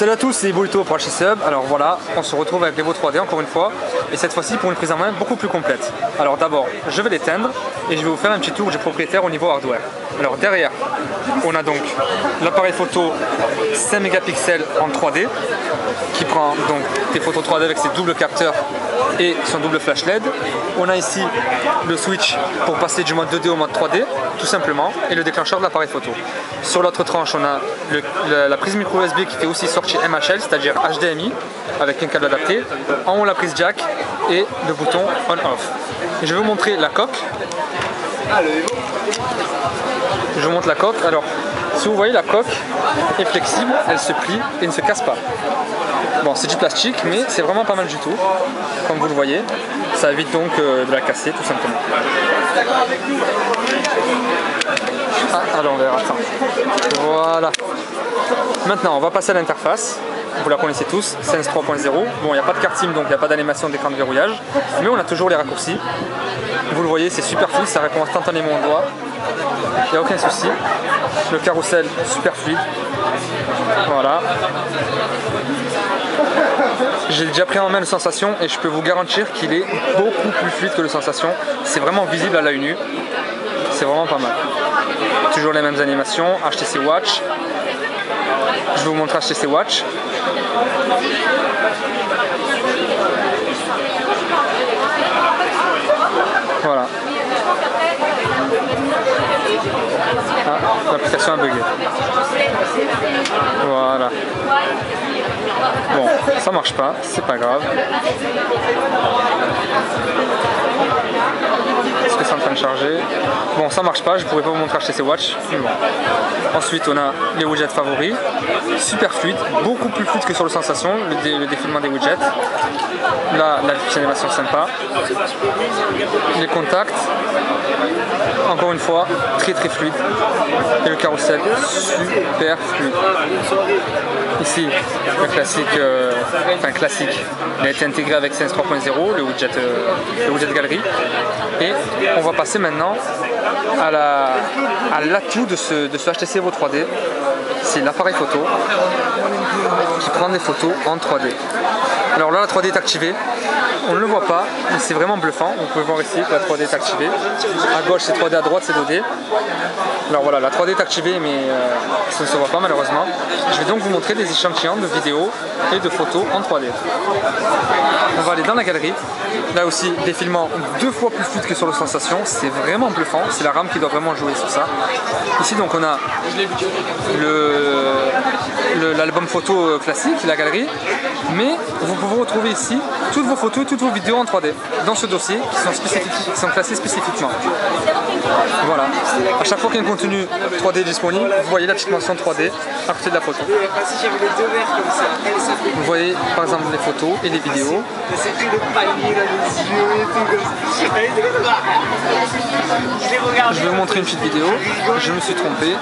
Salut à tous, c'est Ibolito pour HTC Hub. Alors voilà, on se retrouve avec l'Evo 3D encore une fois, et cette fois-ci pour une prise en main beaucoup plus complète. Alors d'abord, je vais l'éteindre et je vais vous faire un petit tour du propriétaire au niveau hardware. Alors derrière, on a donc l'appareil photo 5 mégapixels en 3D qui prend donc des photos 3D avec ses doubles capteurs et son double flash LED. On a ici le switch pour passer du mode 2D au mode 3D, tout simplement, et le déclencheur de l'appareil photo. Sur l'autre tranche, on a la prise micro USB qui fait aussi sortie MHL, c'est-à-dire HDMI, avec un câble adapté. En haut, la prise jack et le bouton on-off. Je vais vous montrer la coque. Je vous montre la coque. Alors, si vous voyez, la coque est flexible, elle se plie et ne se casse pas. Bon, c'est du plastique, mais c'est vraiment pas mal du tout, comme vous le voyez. Ça évite donc de la casser, tout simplement. Ah, à l'envers, attends. Voilà. Maintenant, on va passer à l'interface. Vous la connaissez tous, Sense 3.0. Bon, il n'y a pas de carte SIM, donc il n'y a pas d'animation d'écran de verrouillage, mais on a toujours les raccourcis. Vous le voyez, c'est super fluide, ça répond instantanément au doigt. Il n'y a aucun souci. Le carrousel, super fluide. Voilà. J'ai déjà pris en main le Sensation et je peux vous garantir qu'il est beaucoup plus fluide que le Sensation. C'est vraiment visible à l'œil nu. C'est vraiment pas mal. Toujours les mêmes animations. HTC Watch. Je vais vous montrer HTC Watch. Voilà. Ah, l'application a bugué. Voilà. Bon, ça marche pas, c'est pas grave. Est-ce que c'est en train de charger? Bon, ça marche pas, je pourrais pas vous montrer HTC Watch. Bon. Ensuite, on a les widgets favoris. Super fluide, beaucoup plus fluide que sur le Sensation, le défilement des widgets. Là, la petite animation sympa. Les contacts. Encore une fois, très fluide. Et le carrousel, super fluide. Ici, le classique, il a été intégré avec Sense 3.0, le widget galerie. Et on va passer maintenant à l'atout de ce HTC Evo 3D. C'est l'appareil photo qui prend des photos en 3D. Alors là, la 3D est activée. On ne le voit pas, mais c'est vraiment bluffant. Vous pouvez voir ici que la 3D est activée. À gauche, c'est 3D, à droite, c'est 2D. Alors voilà, la 3D est activée, mais ça ne se voit pas malheureusement. Je vais donc vous montrer des échantillons de vidéos et de photos en 3D. On va aller dans la galerie. Là aussi, défilement 2 fois plus fluide que sur le Sensation. C'est vraiment bluffant. C'est la RAM qui doit vraiment jouer sur ça. Ici, donc, on a l'album photo classique, la galerie. Mais vous pouvez retrouver ici toutes vos photos et toutes vos vidéos en 3D dans ce dossier qui sont classés spécifiquement. Voilà. À chaque fois qu'il y a un contenu 3D disponible, vous voyez la petite mention 3D à côté de la photo. Vous voyez par exemple les photos et les vidéos. Je vais vous montrer une petite vidéo. Je me suis trompé.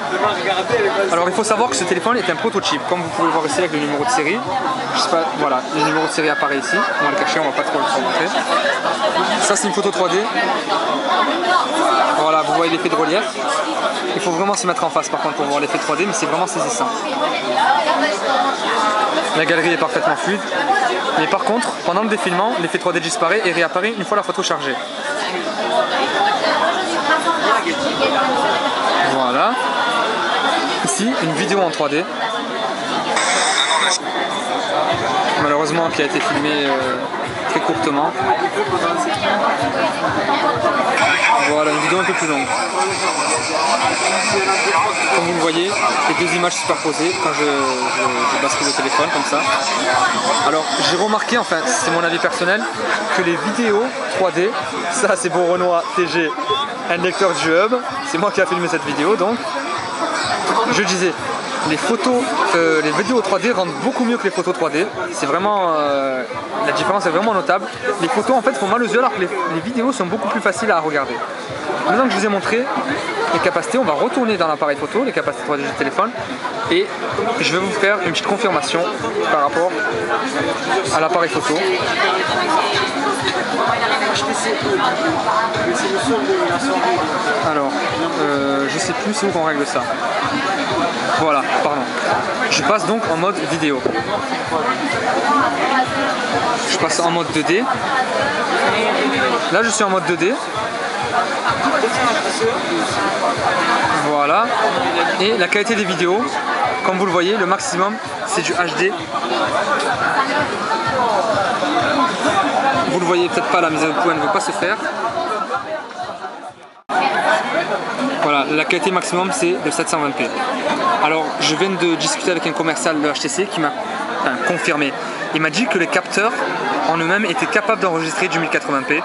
Alors il faut savoir que ce téléphone est un prototype, comme vous pouvez le voir ici avec le numéro de série. Je sais pas, voilà, le numéro de série apparaît ici. On va le cacher, on va pas trop le montrer. Ça c'est une photo 3D. Voilà, vous voyez l'effet de relief. Il faut vraiment se mettre en face par contre pour voir l'effet 3D, mais c'est vraiment saisissant. La galerie est parfaitement fluide. Mais par contre, pendant le défilement, l'effet 3D disparaît et réapparaît une fois la photo chargée. Voilà. Ici, une vidéo en 3D. Malheureusement, qui a été filmée très courtement. Voilà, une vidéo un peu plus longue. Comme vous le voyez, les deux images superposées quand je bascule le téléphone comme ça. Alors j'ai remarqué, enfin c'est mon avis personnel, que les vidéos 3D, ça c'est pour Renoir TG, un lecteur du Hub, c'est moi qui a filmé cette vidéo donc, je disais, les vidéos 3D rendent beaucoup mieux que les photos 3D. C'est vraiment, la différence est vraiment notable. Les photos en fait font mal aux yeux alors que les vidéos sont beaucoup plus faciles à regarder. Maintenant que je vous ai montré, les capacités, on va retourner dans l'appareil photo, les capacités 3D du téléphone, et je vais vous faire une petite confirmation par rapport à l'appareil photo. Alors, je sais plus c'est où qu'on règle ça. Voilà, pardon. Je passe donc en mode vidéo. Je passe en mode 2D. Là, je suis en mode 2D. Voilà. Et la qualité des vidéos, comme vous le voyez, le maximum, c'est du HD. Vous le voyez peut-être pas, la mise au point ne veut pas se faire. Voilà, la qualité maximum c'est de 720p. Alors je viens de discuter avec un commercial de HTC qui m'a confirmé. Il m'a dit que les capteurs en eux-mêmes étaient capables d'enregistrer du 1080p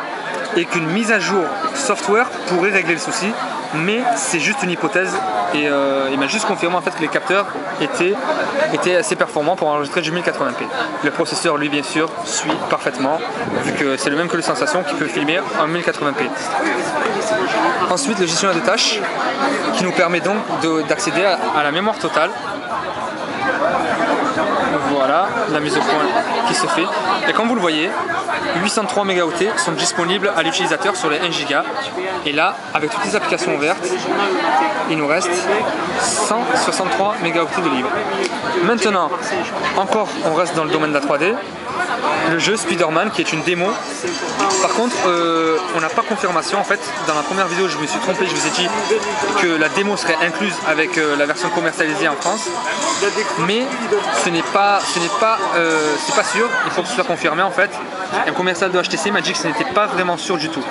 et qu'une mise à jour software pourrait régler le souci, mais c'est juste une hypothèse et il m'a juste confirmé en fait que les capteurs étaient assez performants pour enregistrer du 1080p. Le processeur lui bien sûr suit parfaitement vu que c'est le même que le Sensation qui peut filmer en 1080p. Ensuite le gestionnaire de tâches qui nous permet donc d'accéder à la mémoire totale. Voilà la mise au point qui se fait. Et comme vous le voyez, 803 mégaoctets sont disponibles à l'utilisateur sur les 1 Go. Et là, avec toutes les applications ouvertes, il nous reste 163 mégaoctets de libre. Maintenant, encore on reste dans le domaine de la 3D. Le jeu Spider-Man qui est une démo. Par contre, on n'a pas confirmation en fait. Dans la première vidéo, je me suis trompé, je vous ai dit que la démo serait incluse avec la version commercialisée en France. Mais ce n'est pas sûr, il faut que ce soit confirmé en fait. Un commercial de HTC m'a dit que ce n'était pas vraiment sûr du tout.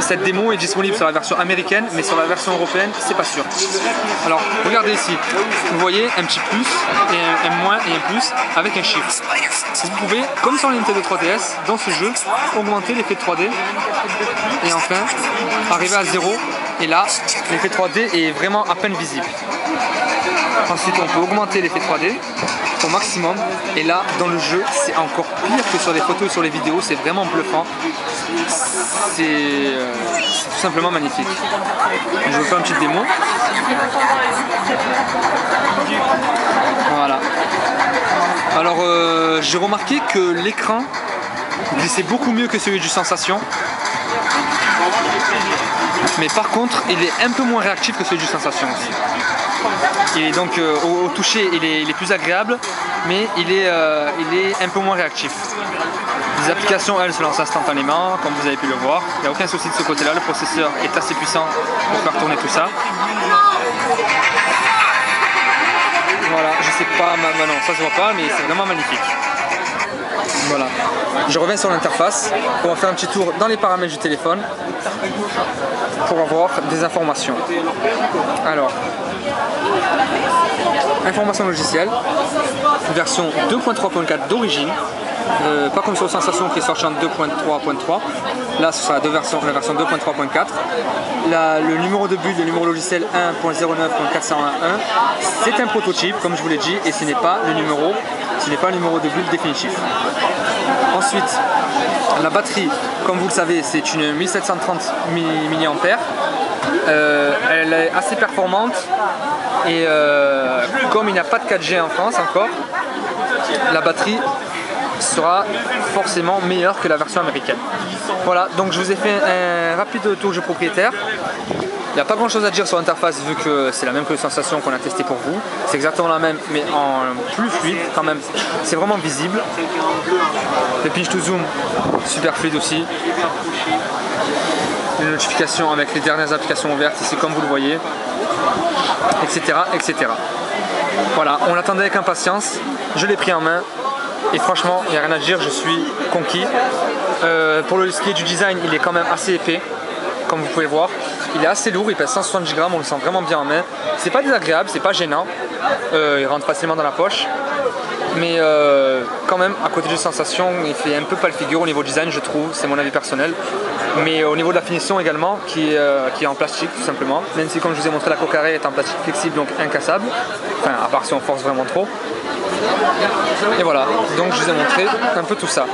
Cette démo est disponible sur la version américaine, mais sur la version européenne, c'est pas sûr. Alors, regardez ici, vous voyez un petit plus, et un moins et un plus avec un chiffre. Vous pouvez, comme sur la Nintendo 3DS, dans ce jeu, augmenter l'effet 3D et enfin arriver à 0. Et là, l'effet 3D est vraiment à peine visible. Ensuite, on peut augmenter l'effet 3D au maximum. Et là, dans le jeu, c'est encore pire que sur les photos et sur les vidéos. C'est vraiment bluffant. C'est tout simplement magnifique. Je vais faire une petite démo. Voilà. Alors, j'ai remarqué que l'écran glissait beaucoup mieux que celui du Sensation. Mais par contre, il est un peu moins réactif que celui du Sensation aussi. Et donc au toucher, il est plus agréable, mais il est un peu moins réactif. Les applications, elles, se lancent instantanément, comme vous avez pu le voir. Il n'y a aucun souci de ce côté-là. Le processeur est assez puissant pour faire tourner tout ça. Voilà, je sais pas, non, ça se voit pas, mais c'est vraiment magnifique. Voilà. Je reviens sur l'interface. On va faire un petit tour dans les paramètres du téléphone pour avoir des informations. Alors, information logicielle, version 2.3.4 d'origine, pas comme sur Sensation qui est sorti en 2.3.3. Là, ce sera la version 2.3.4. Le numéro de build, le numéro logiciel 1.09.401.1, c'est un prototype, comme je vous l'ai dit, et ce n'est pas le numéro de build définitif. Ensuite, la batterie, comme vous le savez, c'est une 1730 mAh. Elle est assez performante et comme il n'y a pas de 4G en France encore, la batterie sera forcément meilleure que la version américaine. Voilà, donc je vous ai fait un rapide tour du propriétaire. Il n'y a pas grand chose à dire sur l'interface vu que c'est la même que les Sensations qu'on a testé pour vous. C'est exactement la même mais en plus fluide quand même. C'est vraiment visible. Le pinch to zoom, super fluide aussi. Les notifications avec les dernières applications ouvertes ici comme vous le voyez. Etc. etc. Voilà, on l'attendait avec impatience. Je l'ai pris en main. Et franchement, il n'y a rien à dire, je suis conquis. Pour ce qui est du design, il est quand même assez épais, comme vous pouvez voir. Il est assez lourd, il pèse 170 grammes, on le sent vraiment bien en main. C'est pas désagréable, c'est pas gênant. Il rentre facilement dans la poche. Mais quand même, à côté de Sensation, il fait un peu pas le figure au niveau design, je trouve, c'est mon avis personnel. Mais au niveau de la finition également, qui est en plastique tout simplement. Même si, comme je vous ai montré, la coque arrêt est en plastique flexible, donc incassable. Enfin, à part si on force vraiment trop. Et voilà, donc je vous ai montré un peu tout ça.